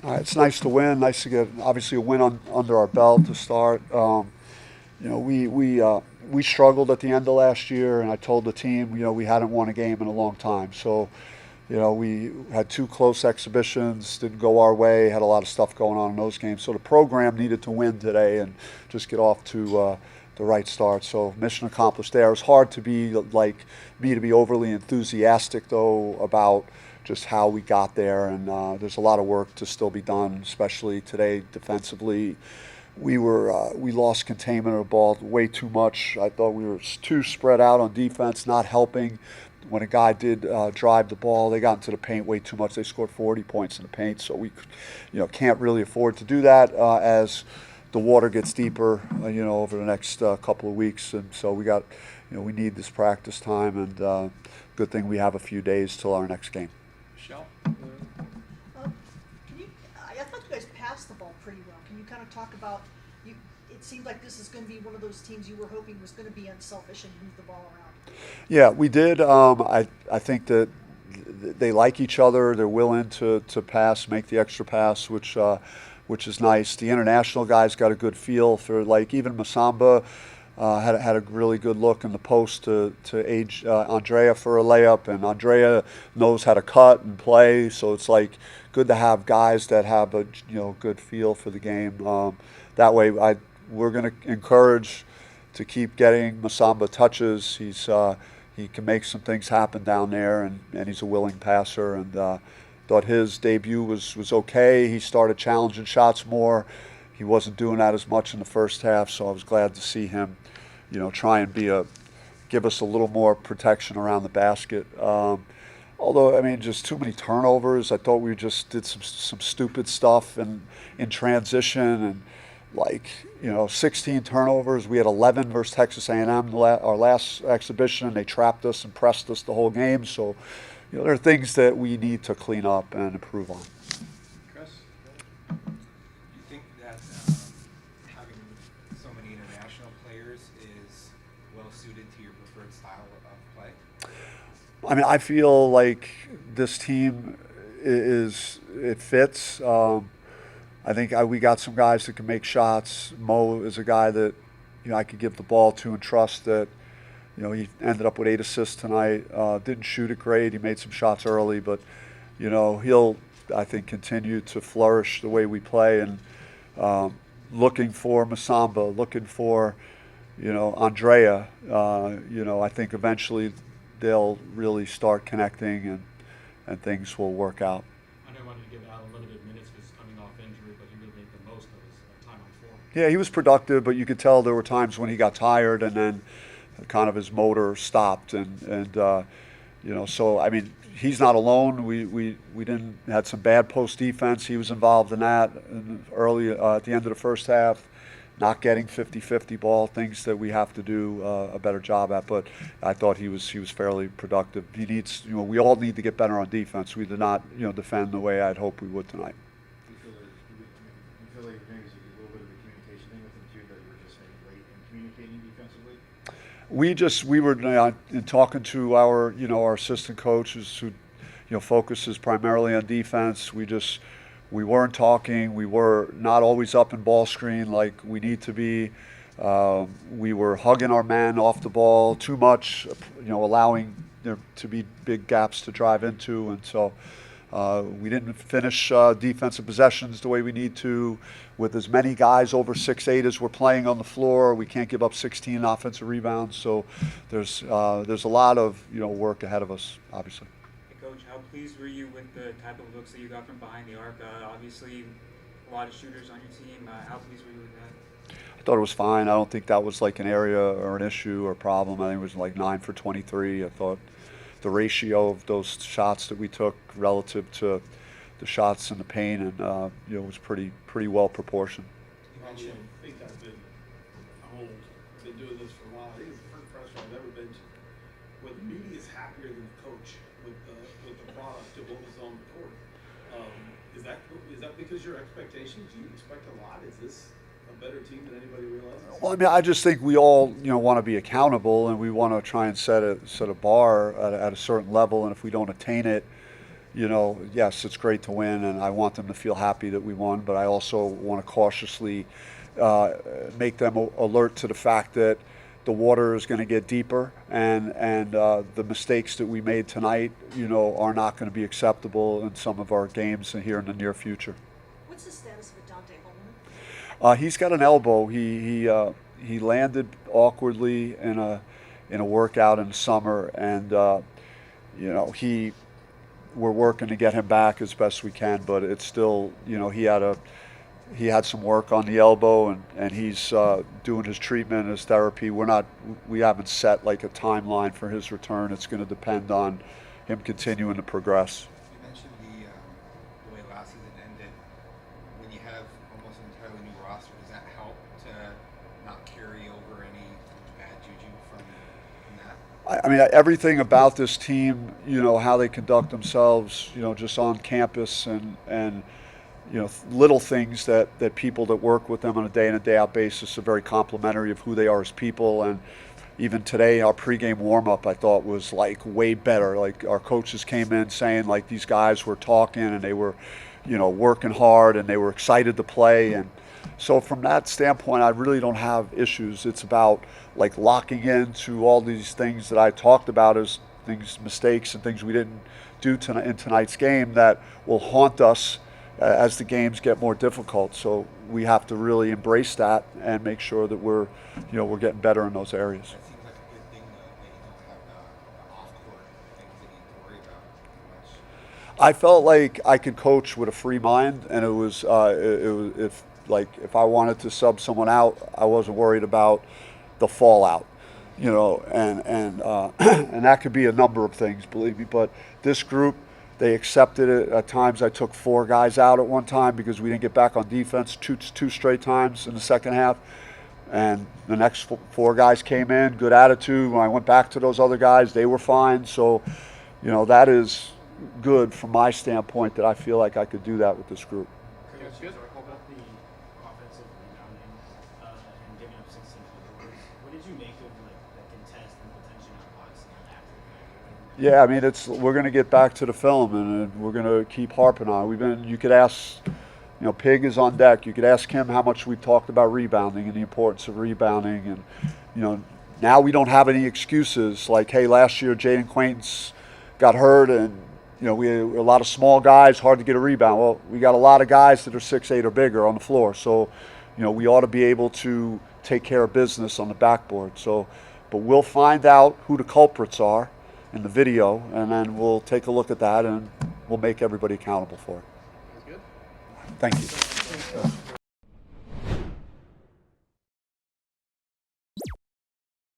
It's nice to win. Nice to get obviously a win under our belt to start. We struggled at the end of last year, and I told the team, we hadn't won a game in a long time. So, we had two close exhibitions, didn't go our way, had a lot of stuff going on in those games. So the program needed to win today and just get off to the right start. So mission accomplished there. It's hard to be like me to be overly enthusiastic though about just how we got there, and there's a lot of work to still be done, especially today defensively. We lost containment of the ball way too much. I thought we were too spread out on defense, not helping. When a guy did drive the ball, they got into the paint way too much. They scored 40 points in the paint, so we, can't really afford to do that as the water gets deeper, over the next couple of weeks. And so we need this practice time, and good thing we have a few days till our next game. Michelle? I thought you guys passed the ball pretty well. Can you kind of talk about, it seemed like this is going to be one of those teams you were hoping was going to be unselfish and move the ball around. Yeah, we did. I think that they like each other. They're willing to pass, make the extra pass, which is nice. The international guys got a good feel for, like, even Masamba had a really good look in the post to age Andrea for a layup, and Andrea knows how to cut and play. So it's like good to have guys that have a good feel for the game. That way, we're going to encourage to keep getting Masamba touches. He can make some things happen down there, and he's a willing passer. And thought his debut was okay. He started challenging shots more. He wasn't doing that as much in the first half, so I was glad to see him, try and give us a little more protection around the basket. Although, just too many turnovers. I thought we just did some stupid stuff in transition, and 16 turnovers. We had 11 versus Texas A&M our last exhibition, and they trapped us and pressed us the whole game. So, there are things that we need to clean up and improve on. Chris? Do you think that having so many international players is well suited to your preferred style of play? I feel like this team it fits. I think we got some guys that can make shots. Mo is a guy that I could give the ball to and trust that. He ended up with 8 assists tonight. Didn't shoot it great. He made some shots early, but he'll, I think, continue to flourish the way we play. And looking for Masamba, looking for Andrea. I think eventually they'll really start connecting, and things will work out. I know I wanted to give Al a little bit of minutes because he's coming off injury, but he really made the most of his time on the floor. Yeah, he was productive, but you could tell there were times when he got tired, and then kind of his motor stopped, and so he's not alone. We didn't had some bad post defense. He was involved in that early at the end of the first half, not getting 50-50 ball, things that we have to do a better job at. But I thought he was fairly productive. He needs we all need to get better on defense. We did not defend the way I'd hoped we would tonight. You feel like maybe it's a little bit of a communication thing with them too, that you were just late in communicating defensively? We were in talking to our our assistant coaches who focuses primarily on defense. We weren't talking. We were not always up in ball screen like we need to be. We were hugging our man off the ball too much, allowing there to be big gaps to drive into, and so we didn't finish defensive possessions the way we need to. With as many guys over 6'8" as we're playing on the floor, we can't give up 16 offensive rebounds. So there's a lot of work ahead of us, obviously. Hey, Coach, how pleased were you with the type of looks that you got from behind the arc? Obviously, a lot of shooters on your team. How pleased were you with that? I thought it was fine. I don't think that was like an area or an issue or problem. I think it was like 9 for 23. I thought the ratio of those shots that we took relative to the shots in the paint, and was pretty well proportioned. I think I've been doing this for a while. I think it's the first pressure I've ever been to where the media is happier than the coach with the product of what was on the court. Is that because your expectations? Do you expect a lot? Is this a better team than anybody realizes? Well, I just think we all want to be accountable, and we want to try and set a bar at a certain level, and if we don't attain it, yes, it's great to win, and I want them to feel happy that we won, but I also want to cautiously make them alert to the fact that the water is going to get deeper, and the mistakes that we made tonight, are not going to be acceptable in some of our games here in the near future. What's the status of Dante Holman? He's got an elbow. He landed awkwardly in a workout in the summer, and we're working to get him back as best we can. But it's still, he had some work on the elbow, and he's doing his treatment, his therapy. We haven't set like a timeline for his return. It's going to depend on him continuing to progress. You mentioned the way last season ended. When you have almost an entirely new roster, does that help to not carry over any bad juju from that? I mean, everything about this team, how they conduct themselves, just on campus, and little things that people that work with them on a day in and day out basis are very complimentary of who they are as people. And even today, our pregame warm-up, I thought, was like way better. Like, our coaches came in saying like these guys were talking, and they were working hard, and they were excited to play. And so from that standpoint, I really don't have issues. It's about like locking into all these things that I talked about as things, mistakes and things we didn't do in tonight's game that will haunt us as the games get more difficult. So we have to really embrace that and make sure that we're getting better in those areas. That seems like a good thing, though, that you don't have the off-court things that you need to worry about too much. I felt like I could coach with a free mind, and it was if I wanted to sub someone out, I wasn't worried about the fallout, and that could be a number of things, believe me. But this group, they accepted it. At times, I took 4 guys out at one time because we didn't get back on defense two straight times in the second half. And the next 4 guys came in, good attitude. When I went back to those other guys, they were fine. So, that is good from my standpoint, that I feel like I could do that with this group. Coach, you talk about the offensive rebounding and giving up 16 points. What did you make of the contest and potentially not boxing after the fact? Yeah, I mean, we're going to get back to the film, and we're going to keep harping on it. You could ask, Pig is on deck. You could ask him how much we've talked about rebounding and the importance of rebounding. And, now we don't have any excuses like, hey, last year Jaden Quaintance got hurt, and, we had a lot of small guys, hard to get a rebound. Well, we got a lot of guys that are 6'8" or bigger on the floor. So, we ought to be able to take care of business on the backboard. So, but we'll find out who the culprits are in the video, and then we'll take a look at that, and we'll make everybody accountable for it. That's good. Thank you.